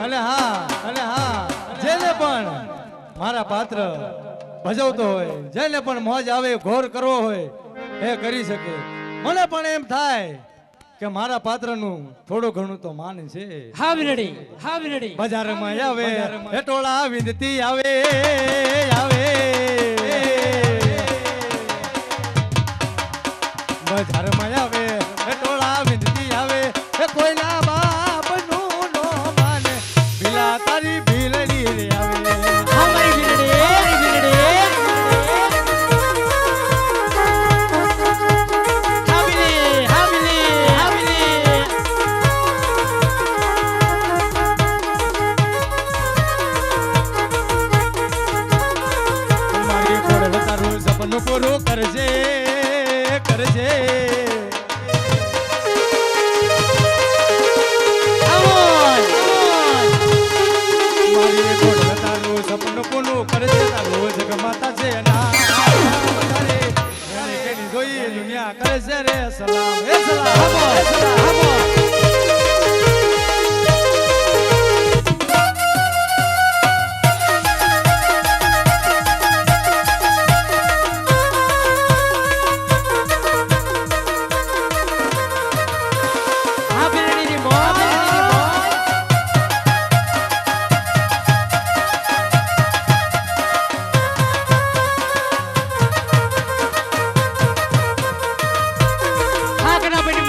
અને હા જેને પણ મારા પાત્ર ભજવતો હોય, જેને પણ મોજ આવે ઘોર કરવો હોય એ કરી શકે. મને પણ એમ થાય કે મારા પાત્રનું થોડું ઘણું તો માન છે. હા વિનડી બજારમાં આવે હેટોળા વિંદતી આવે આવે બજારમાં આવે હેટોળા વિંદતી આવે એ કોઈના બાપનું નો માને ભીલા તારી ભીલડી રે આવે. હા મારી વિનડી પૂરું કરજે કરજે મારી ગોળ તારું સપનું પૂરું કરજે. તારું જગમાતા છે ના જોઈ દુનિયા કરે છે રે સલામ એ સલામ. હા કના બેટી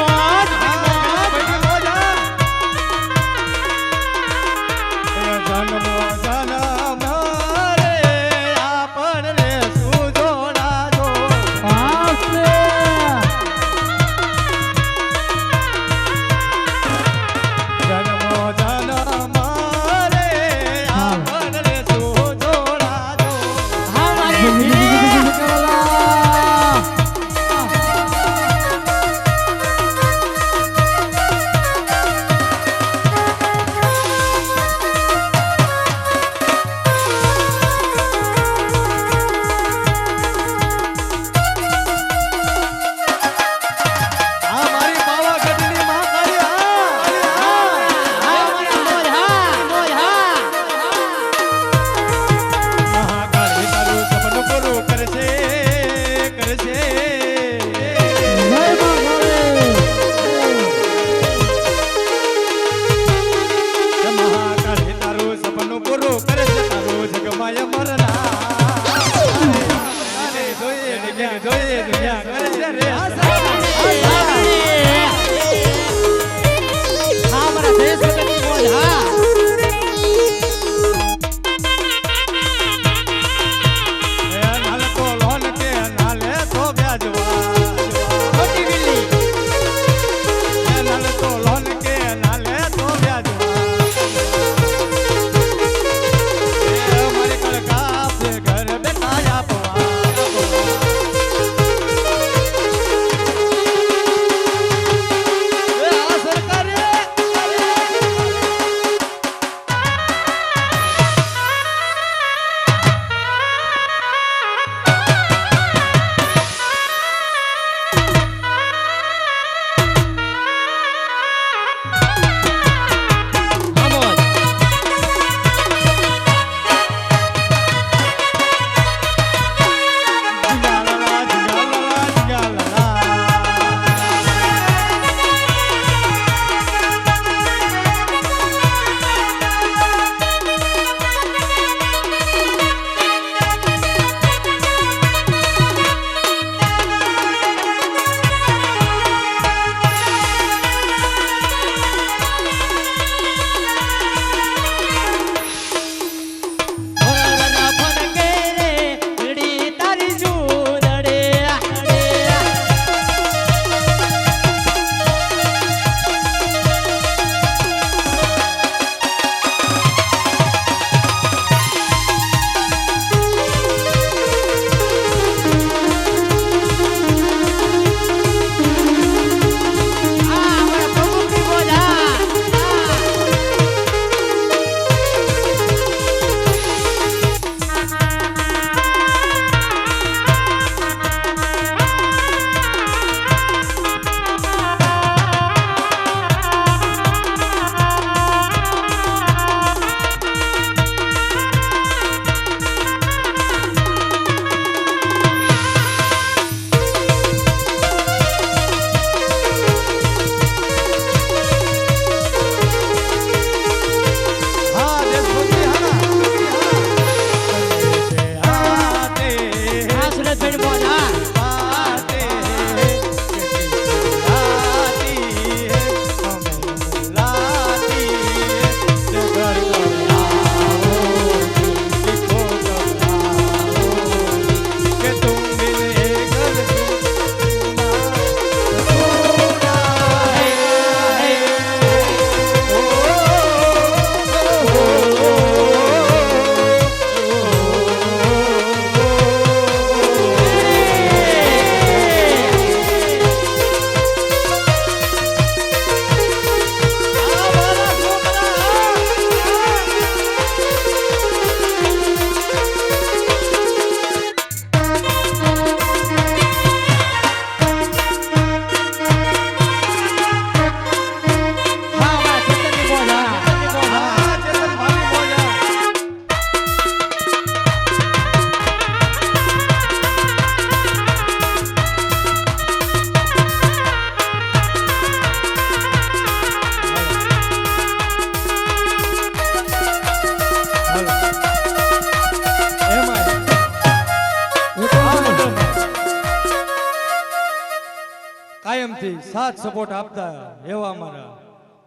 કાયમથી સાથ સપોર્ટ આપતા એવા અમારા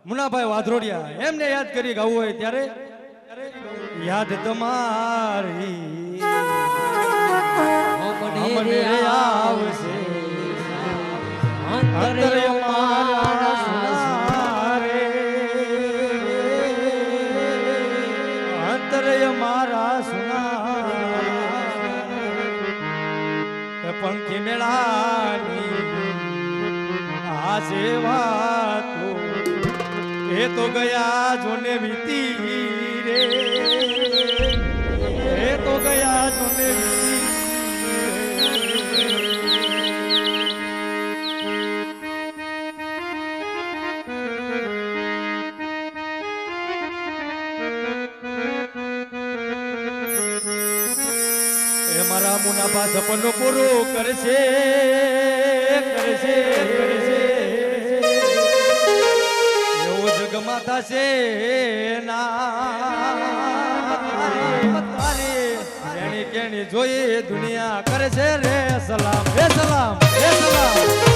મુનાભાઈ વાધરોડિયા એમને યાદ કરી ગાવું હોય ત્યારે યાદ તમારી મને આવશે અંતર્ય મારા સુનારે અંતર્ય મારા સુનારે પંખી મેળાની આ સેવા તો એ તો ગયા જોને વીતી રે એ તો ગયા જોને વીતી એ મારા મુનાફા સપનું પૂરું કરશે કરશે કરશે એવું જગમાં થશે કેણી કેણી જોઈ દુનિયા કરશે રે સલામ હે સલામ હે સલામ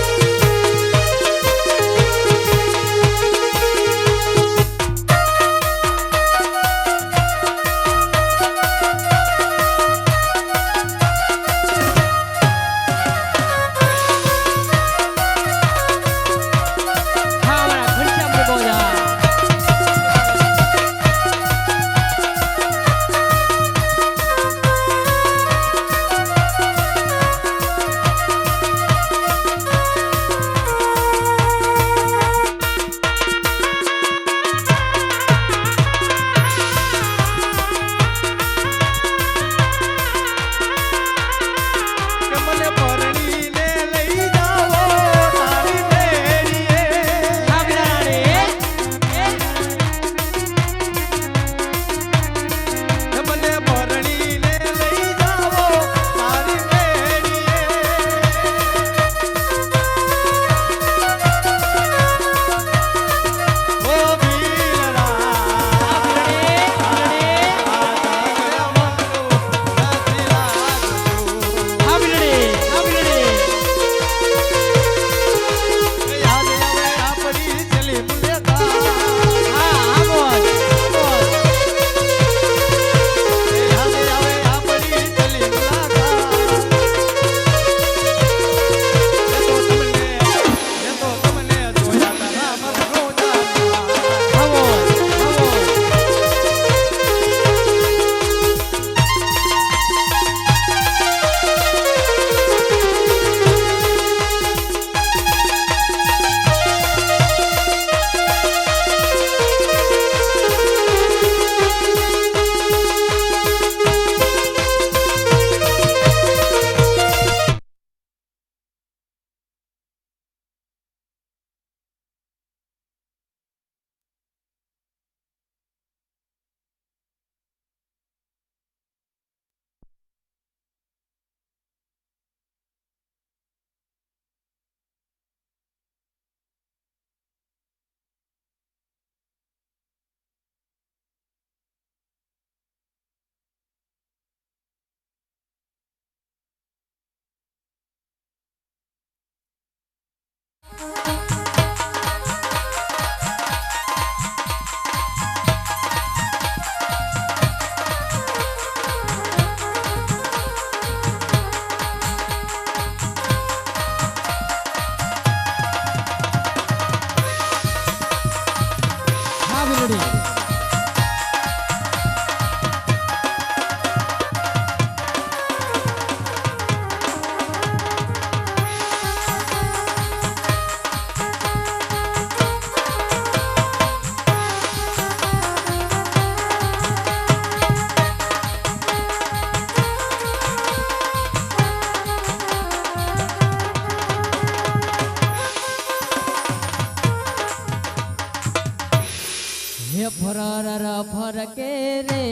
ફરકે રે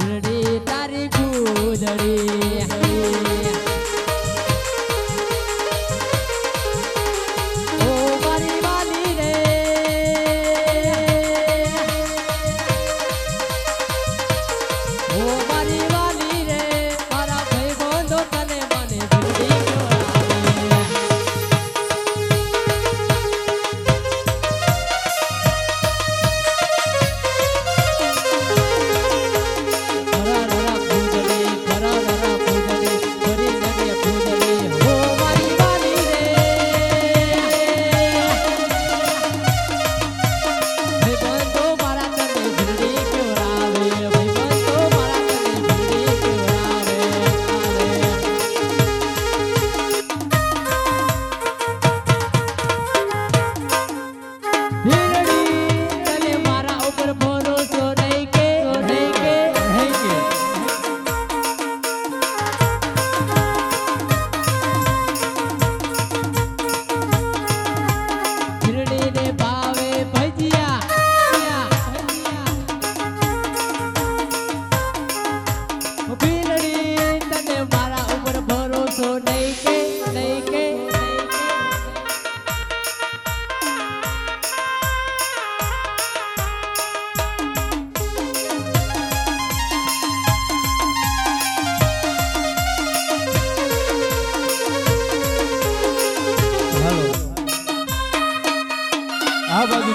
રડી તારી ગુદડી ઓ મારી વાલી રે ઓ મારી વાલી રે મારા ભાઈ બંધો તને મને ભૂલી ગયો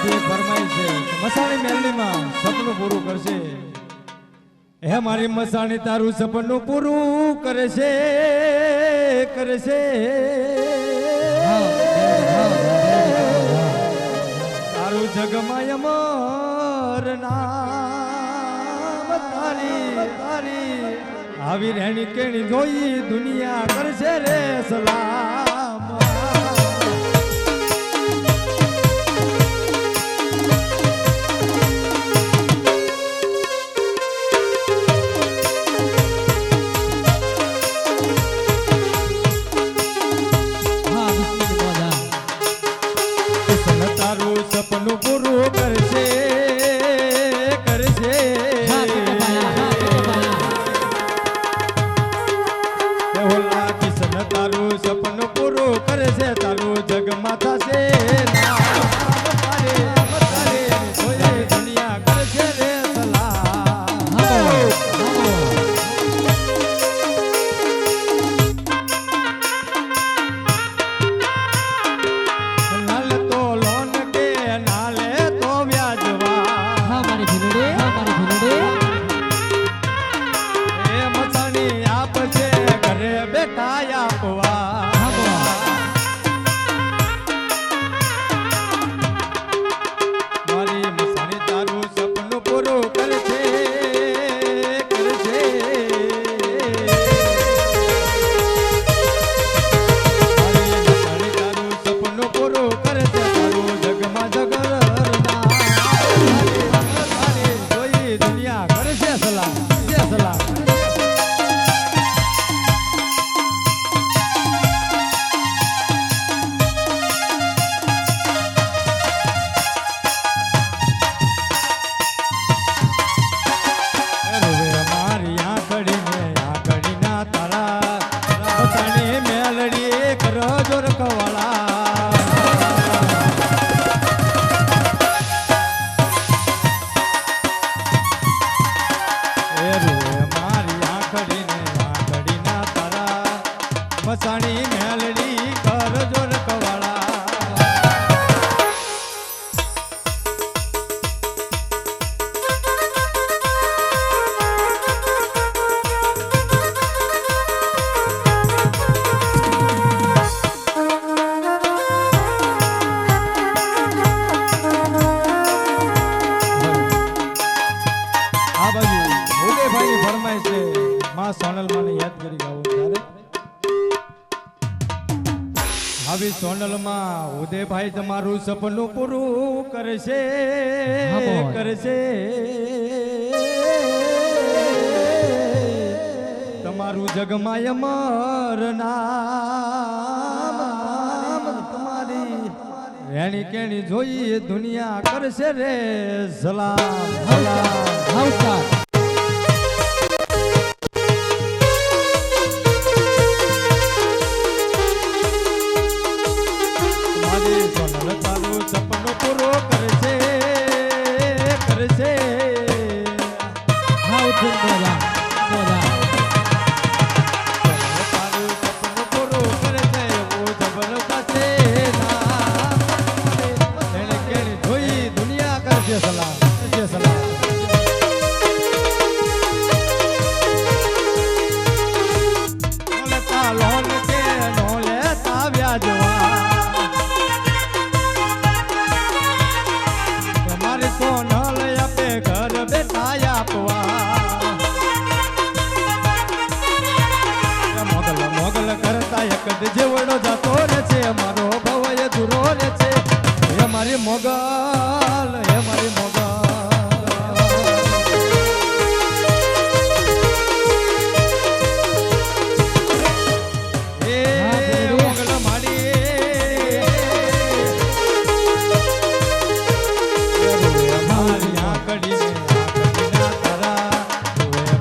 બીજી એક ફરમાઈશ છે મસાણી મેલડીમાં સપનું પૂરું કરશે હે મારી મસાણી તારું સપનું પૂરું કરશે કરશે તારું જગમાં અમર નામ તારી તારી આવી રહેણી કેણી જોઈ દુનિયા કરશે રે સલામ હા વિષ્ણુની મોજા કૃષ્ણ તારું સપનું પૂરું કરશે કરશે હા કૃપાયા હે ઓલા કૃષ્ણ તારું સપનું પૂરું કરશે તારું જગમાં થશે નામ તારે તારે જોઈ દુનિયા કરશે રે સલામ નાલ તો લોન કે નાલે તો વ્યાજવા હા મારી ભીલડી હા મારી ભીલડી એ મસાણી આપશે ઘરે બેઠા આપવા મારી મસાણી તારું સપનું પૂરું કરશે કરશે મારી મસાણી તારું સપનું પૂરું કરશે તારું જગમાં જગરના તારી જોઈ દુનિયા કરશે સલામ કરશે સલામ રોવે અમારી આંગળીના તારા પોતાની મેલડી કરો જોરકવાળા એ રોવે અમારી આંગળીના તારા મસાણી મેલડી કર જોરકવાળા આ બાજુ ઉદયભાઈની ફરમાઈશ છે માં સોનલમાને યાદ કરી ગાવું ત્યારે આવી સોનલમાં ઉદયભાઈ તમારું સપનું પૂરું કરશે હા બોલ. કરશે તમારું જગમાં અમર નામ તમારી રેણી કેણી જોઈ દુનિયા કરશે રે સલામ સલામ હા ઉસ્તાદ મારી સોનલ તારું સપનું પૂરું કરશે કરશે હા ઉઠું મોજા મોજા સોનલ તારું સપનું પૂરું કરશે એવું જબર થશે ના એને કેણી જોઈ દુનિયા કરશે સલામ કરશે સલામ નો લેતા લોન કે નો લેતા વ્યાજવા તમારી સોનલ આપે ઘર બેઠા આપવા મોગલ મોગલ કરતા એક જ જેવડો જતો રે છે મારો ભવય દૂરો રે છે એ મારી મોગલ એ મારી મોગલ એ મોગલ માડી મારી આંગળીના તારા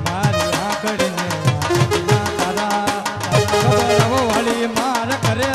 મારી આંગળીના તારા વાળી માર કરે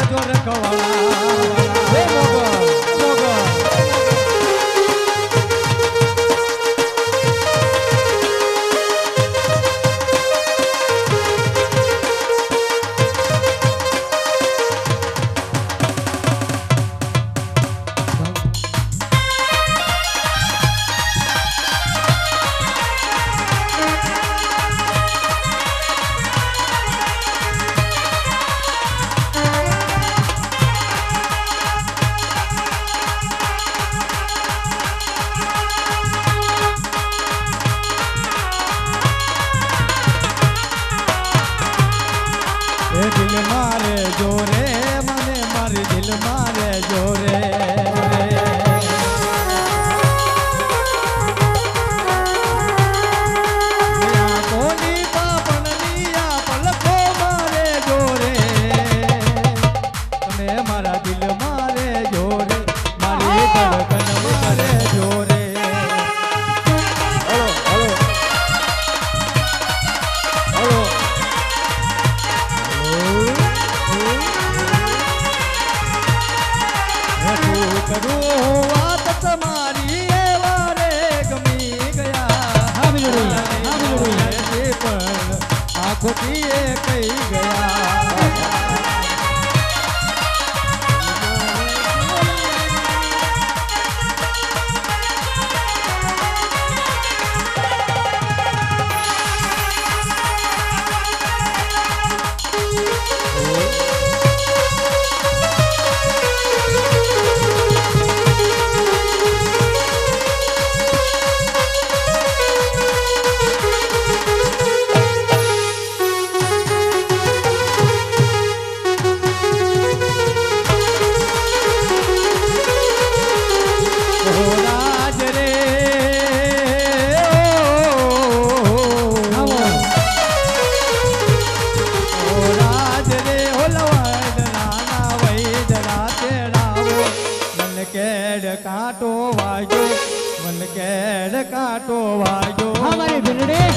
કાંટો વાગ્યો હા મારી ભીલડી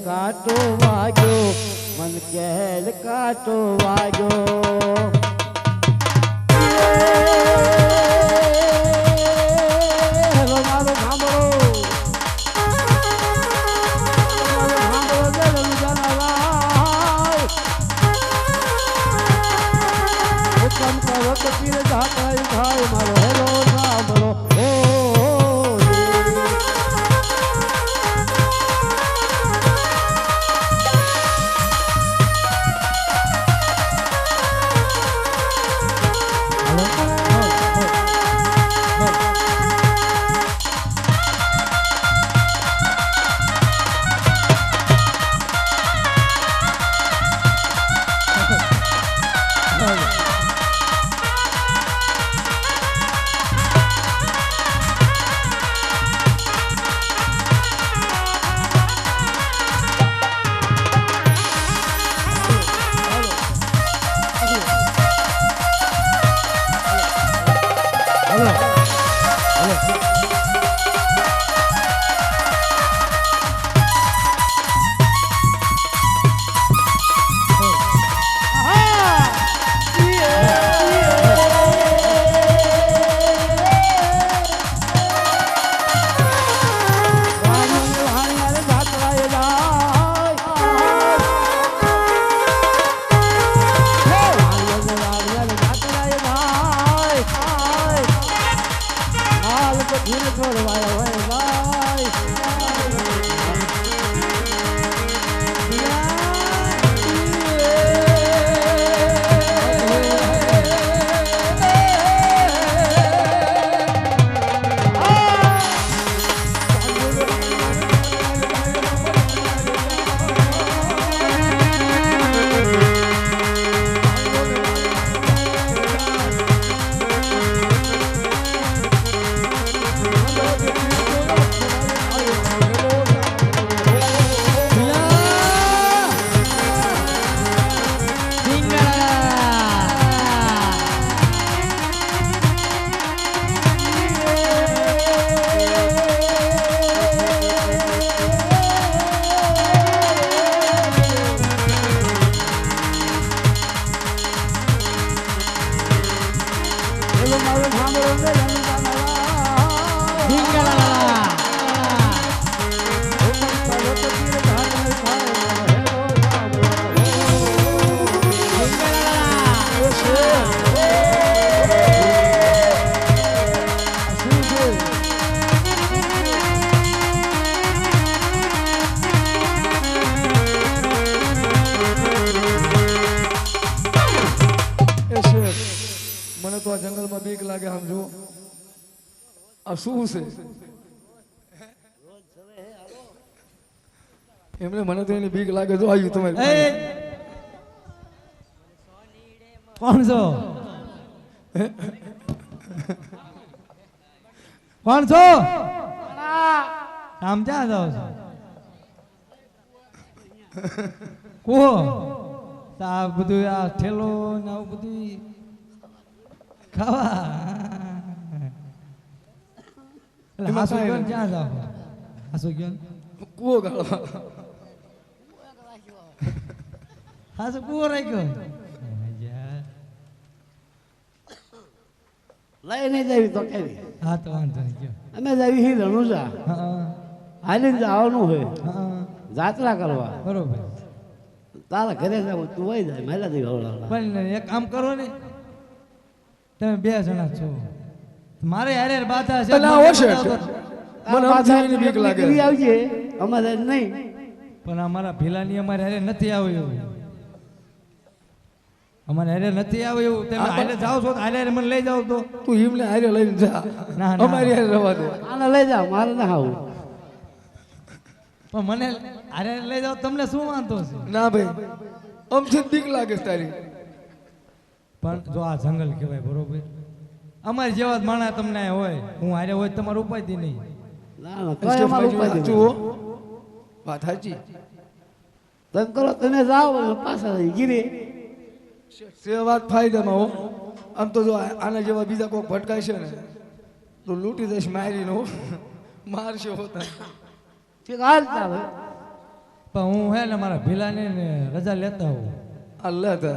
કાટો વાગ્યો મન કેલ કાટો વાગ્યો હેલો મારો સાંભળો મારો હેલો સાંભળો મને તો આ જંગલમાં બીક લાગે આમ જો આ શું છે એમને મને તો એની બીક લાગે જો આવ્યું તમારે કોણ છો કોણ છો આમ ક્યાં જાઓ છો કો આ બધું આ ઠેલો ને આવું બધું ખાવા એટલે હાસુ ગયો ને ક્યાં જાવ હાસુ ગયો કૂવો ગાળવા હાસુ કૂવો રાખ્યો લઈને જવી તો કેવી હા તો વાંધો નહીં ગયો અમે જવી હી રણુજા હા હાલીને જવાનું હોય હા જાત્રા કરવા બરોબર તારા ઘરે જાવ તું વહી જાય મારા દી પણ એક કામ કરો ને તમે 2 જણા છો મારે હારે બાધા છે ના હોશે મને આમ બીક લાગે આવજે અમારે નહીં પણ અમારા ભીલાની અમારે હારે નથી આવ્યું અમારે હારે નથી આવ્યું એવું તમે હારે જાઓ છો તો હારે મને લઈ જાઓ તો તું હિમને હારે લઈને જા ના અમારી હારે રવા દે આને લઈ જાઓ મારે ના આવું પણ મને હારે લઈ જાઓ તમને શું વાંધો છે ના ભાઈ અમથી બીક લાગે છે તારી પણ જો આ જંગલ કહેવાય બરોબર અમારી જેવા જ માણસ તમને હોય હું હારે હોય તમારું ઉપાયથી નહીં ના ના તોય અમારું ઉપાય સાચું હો. વાત સાચી તમે કરો તમે જાઓ અને પાછા ગીરે સે વાત ફાયદામાં હો. આમ તો જો આના જેવા બીજા કોઈક ભટકાય છે ને તો લૂંટી દઈશ મારીને હો. મારશે હોતા ઠીક હાલતા હવે પણ હું હે ને મારા ભીલાને ને રજા લેતા આવું અલ્લાહ તા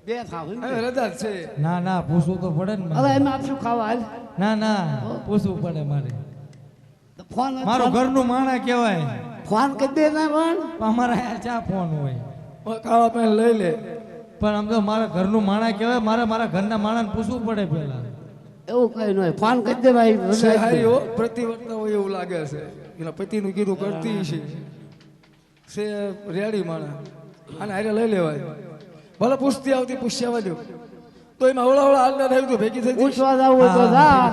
બે ખાવ હવે રજા જ છે. ના ના પૂછવું તો પડે ને હવે મારે. એમાં આપશું ખાવા હાલ ના ના પૂછવું પડે મારે ફોન મારું ઘરનું માણા કહેવાય ફોન કરી દે ને પણ પણ અમારા યાર ચા ફોન હોય ખાવા પહેલા લઈ લે. પણ આમ તો મારા ઘરનું માણા કહેવાય મારે મારા ઘરના માણાને પૂછવું પડે પેલા એવું કઈ ન હોય ફોન કરી દે ભાઈ રજા આપી દે. હારી હો પ્રતિવર્તા હોય એવું લાગે છે એના પતિનું કીધું કરતી છે રેડી માણા અને હારે લઈ લેવાય ભલે પૂછતી આવતી પૂછ્યા દો તો એમાં ઓળા ઓળા હાલના થયું તો ભેગી થઈ જઈશ. પૂછવા જવું હોય તો હા, જા હા,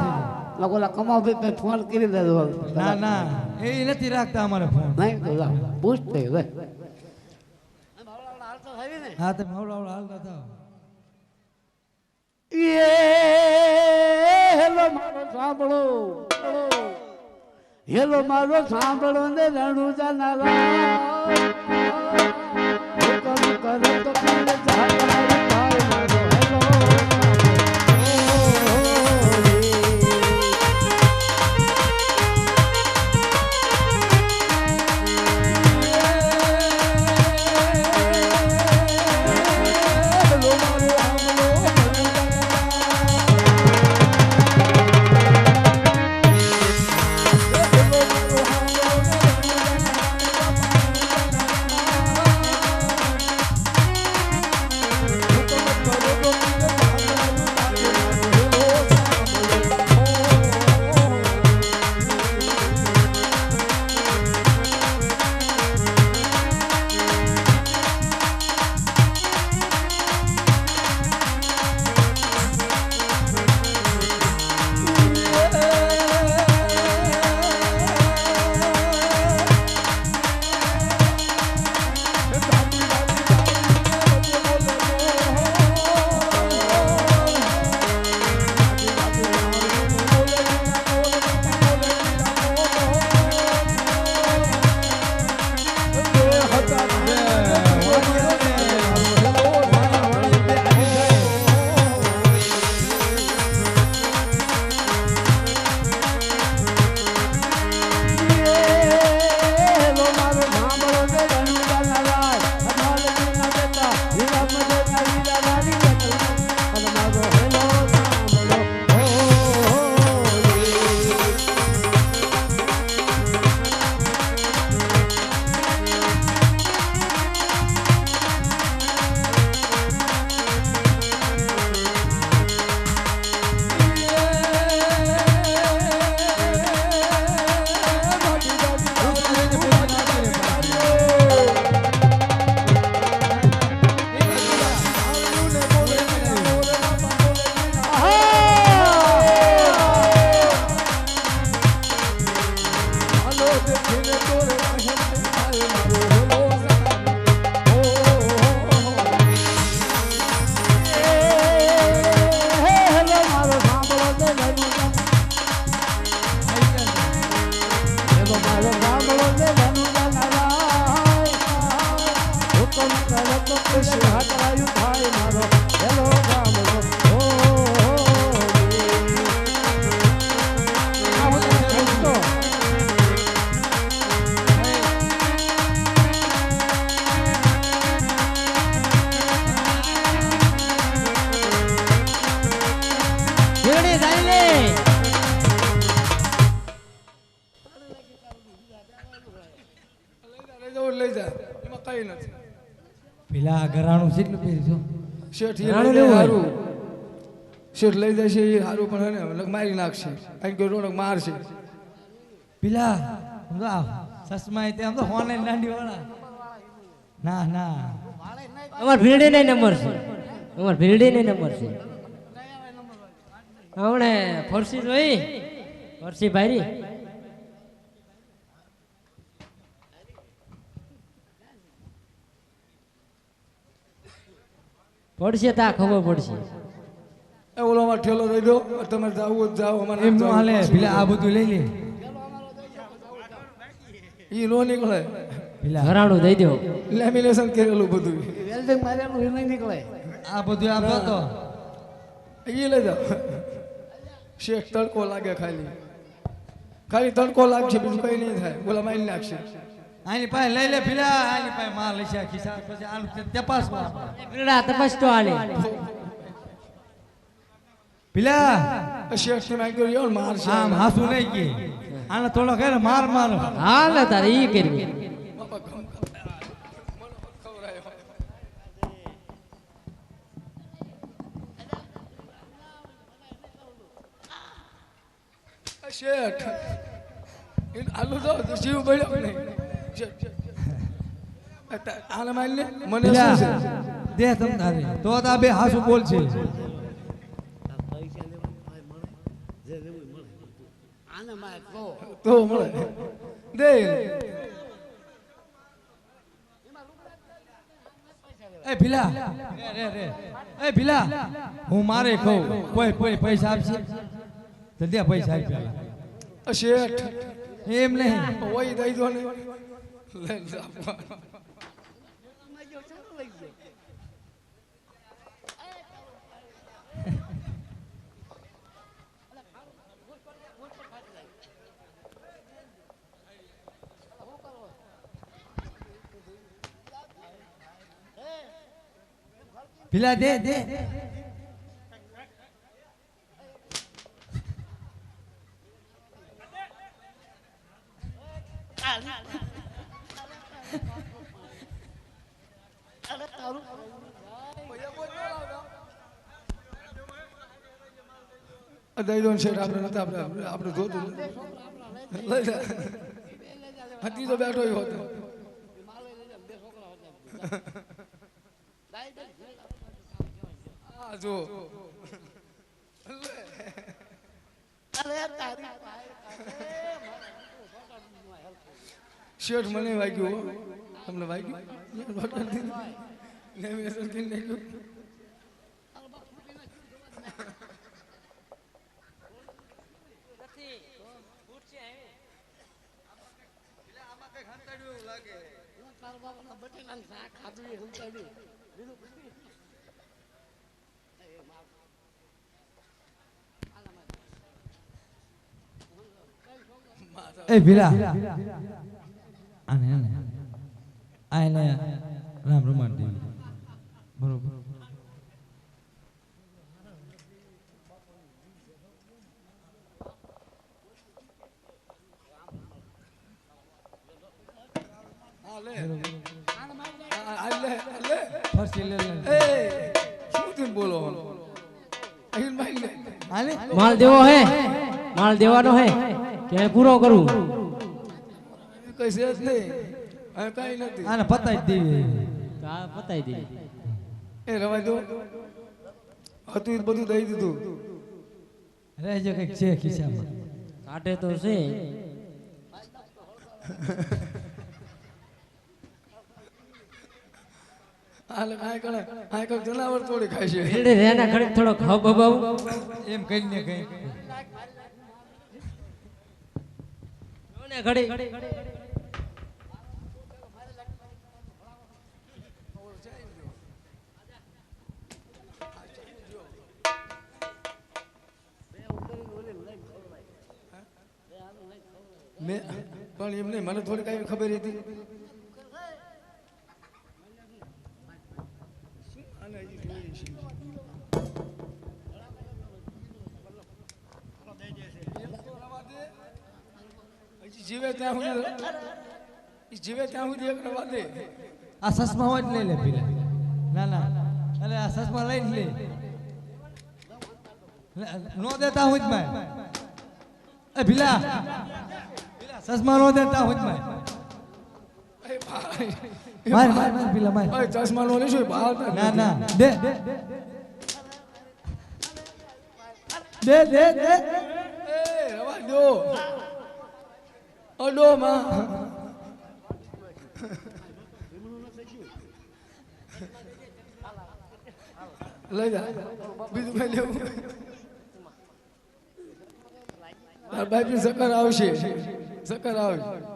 લોકો ઓલા કમાવ ભાઈ ફોન કરી દેજો ના ના એ નથી રાખતા અમારે ફોન નહીં તો જા પૂછ દે હવે હા તમે હવડા હવડા હાલતા થાવ હેલો મારો સાંભળો હેલો મારો સાંભળો ને રણુજા નારા હુકમ કરો તો પીર જાગરાય ભાઈ મારો હેલો લઈ જા એમાં કઈ નથી. પેલા ઘરાણું કેટલું પહેરજો શેઠ એ રાણું લઈ જાય લેવું હોય. હારું. શેઠ લઈ જાય છે એ હારું પણ હે ને મારી નાખશે કારણ કે રોનક મારશે. પેલા સમજો આ સસમા તે આમ તો હોને દાંડી વાળા ના ના અમાર ભીલડી ને નંબર છે અમાર ભીલડી ને નંબર છે હમણે ફરસી જોઈ ફરસી ભારી પડશે તા ખબર પડશે. એ ઓલો અમારો ઠેલો રહી દો તમે જાવું જ જાઓ અમારે એમ નો હાલે પેલા આ બધું લઈ લે ઈ નો નીકળે પેલા ઘરાણું દઈ દો. લેમિનેશન કરેલું બધું વેલ્ડિંગ મારેલું એ નહીં નીકળે આ બધું આપો તો ઈ લઈ જાઓ શેઠ તડકો લાગે ખાલી ખાલી તડકો લાગશે બીજું કઈ નહીં થાય બોલા મારી નાખશે આની પાસે લઈ લે પેલા આની પાસે માલ લઈ છે ખિસ્સા પછી આનું તપાસવા ભીલડા તપાસ તો હાલે. પેલા શેઠ ને માંગ્યો રહ્યો ને મારશે આમ હાસુ નહીં કે આને થોડો કરે માર માર હાલે તારે ઈ કરવી. શેઠ આલુ તો જીવ બળ્યો નહીં આને મારી લે મને પેલા શું છે દે તમ તારે તો આ બે હાસુ બોલશે પૈસા લેવા મળે જે લેવું મળે આને માં કહો તો મળે દે એ ભીલા રે એ ભીલા હું મારે કહું કોઈ પૈસા આપશે તો દે પૈસા આપ્યા શેઠ એમ નહીં ઓય દઈ દો ને લઈ જાવ ભીલા દે દઈ દો ને શેઠ આપણે નતા આપણે જોતું લઈ જા હતી તો બેઠો હતો આ જો શેઠ મને વાગ્યું હો. તમને વાગ્યું લેમિનેશન કરી નાખ્યું એ ભીલા આને આને રામ રમાન દેવી બરોબર ફરસી લે એ શું તું બોલો અહીં મારી લે આલે માલ દેવો હે, માલ દેવાનો હે કે પૂરો કરું. કઈ છે જ નહીં હવે કઈ નથી આને પતાઈ જ દેવી કા પતાઈ દે. એ રવા દો હતું એ બધું દઈ દીધું રહેજો કઈક છે ખિસ્સામાં કાઢે તો છે. હાલે આ કઈ જનાવર તોડી ખાય છે ભીલડે રેના ઘડીક થોડોક હબ હબાવું. એમ કરીને કઈ જોને ઘડીક મેં પણ એમ નહીં મને થોડી કઈ ખબર હતી આને હજી જોઈએ છે. હજી જીવે ત્યાં સુધી જીવે ત્યાં સુધી એક રવા દે આ સસમા હોય જ લઈ લે ભીલા ના ના અરે આ સસમા લઈ જ લે નો દેતા હું જ મેં એ ભીલા સસમા નો દેતા હું જ મેં એ ભાઈ માર માર માર ભીલા માર ભાઈ ચશ્મા નો લેશું બહાર ના ના દે દે દે દે એ રવા દો અડો માં લઈ જા બીજું કઈ લેવું તાર બાઈક સકર આવશે સકર આવશે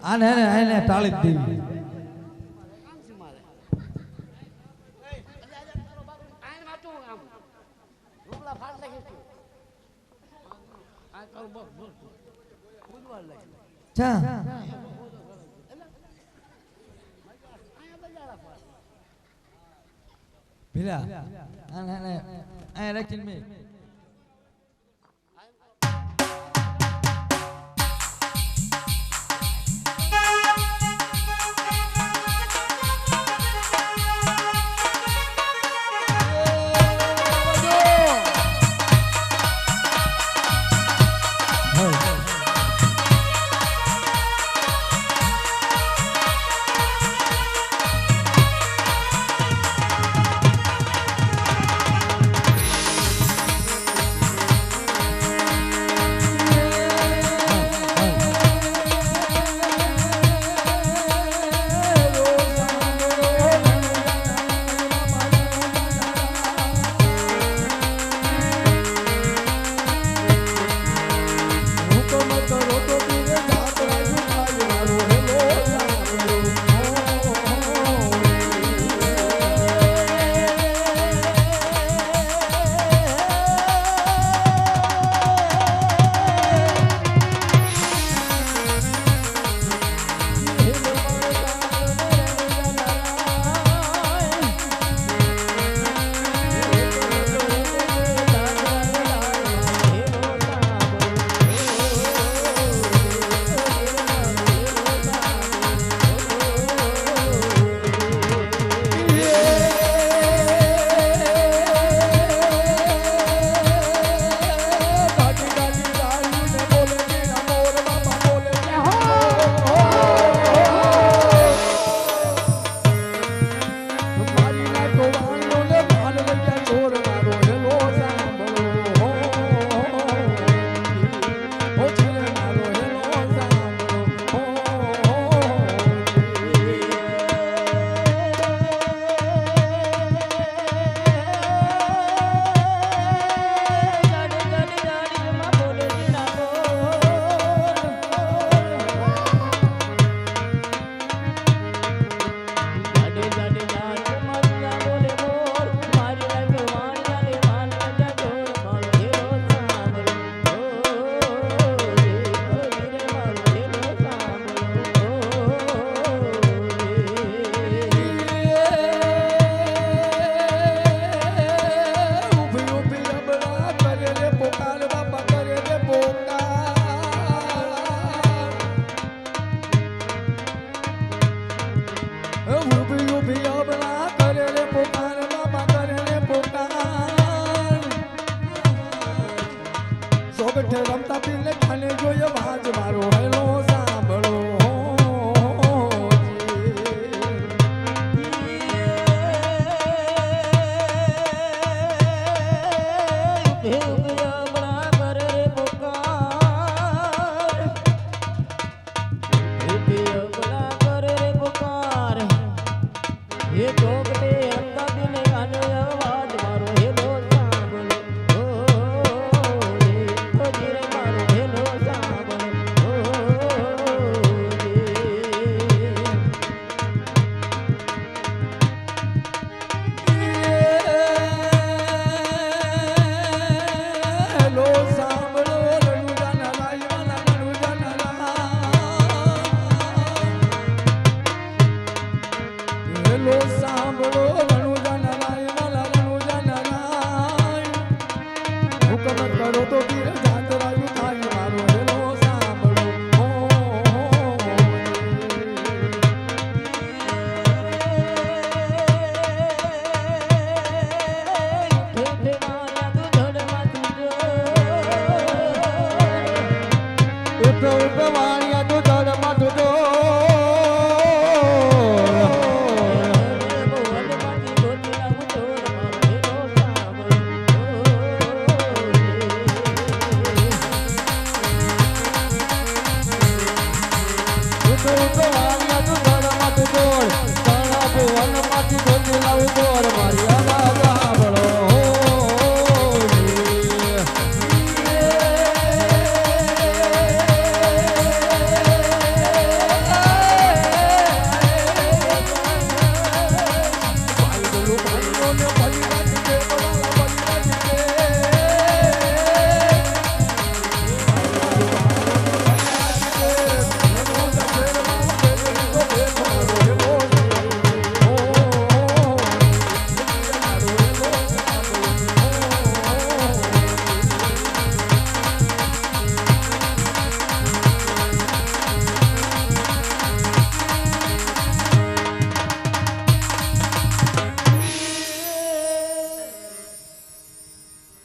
આને ટાળી જ દેવી ચા ભીલા આને રાખીને મેં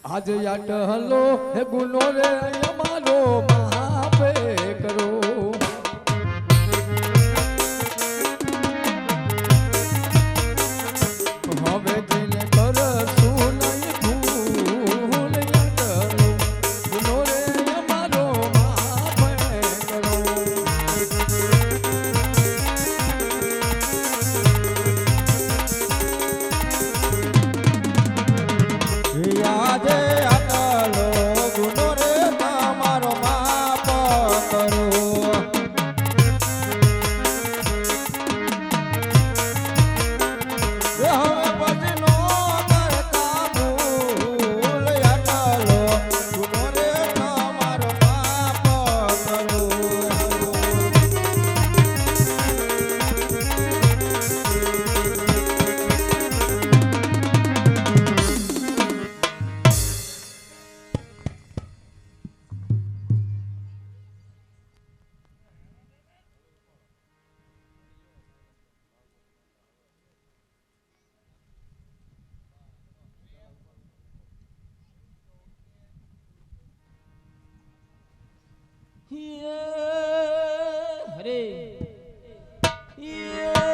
આજે અટહલો હે ગુનો રે અમારો મહાપે કરો હવે દિલે કરશું નહીં ભૂલ અટહલો ગુનો રે અમારો મહાપે કરો યાદે અટલો ગુનો રે તમારો માફ કરો હવે પછી નો કરતા ભૂલ અટલો ગુનો રે તમારો માફ કરો હરે Yeah.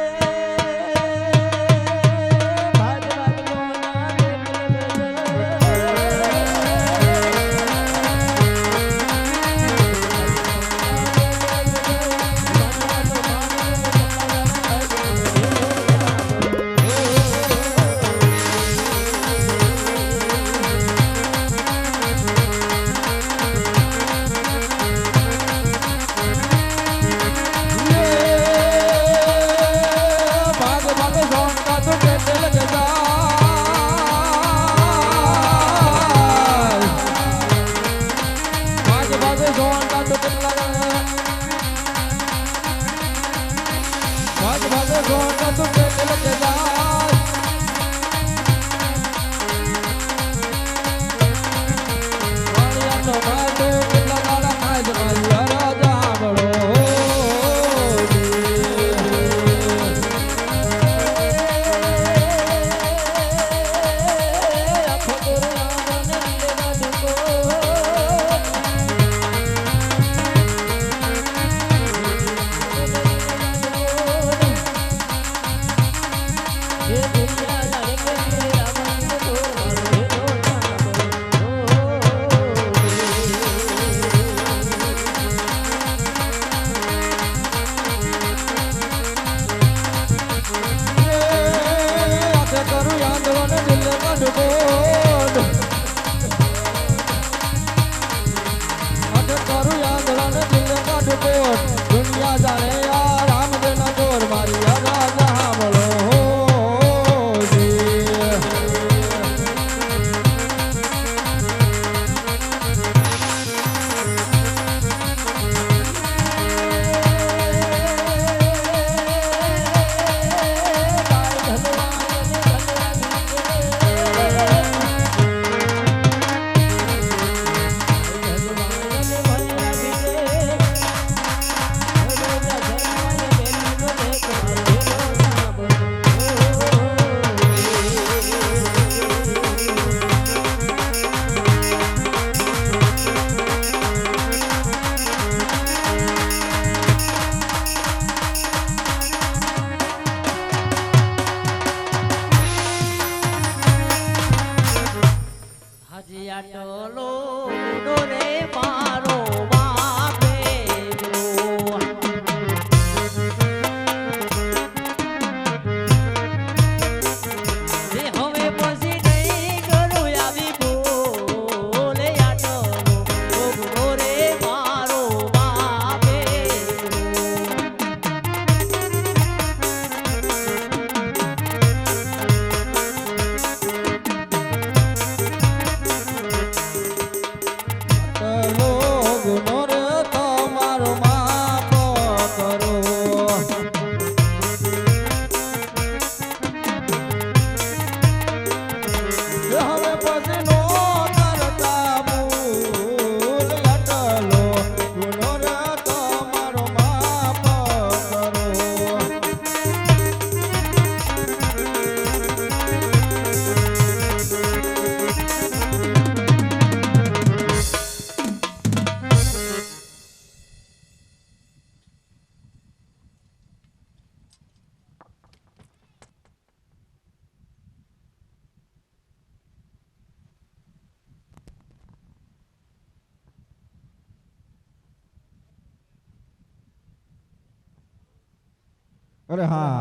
અરે હા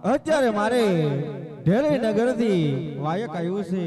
અત્યારે મારે ઢેરે નગરથી વાયક આવ્યું છે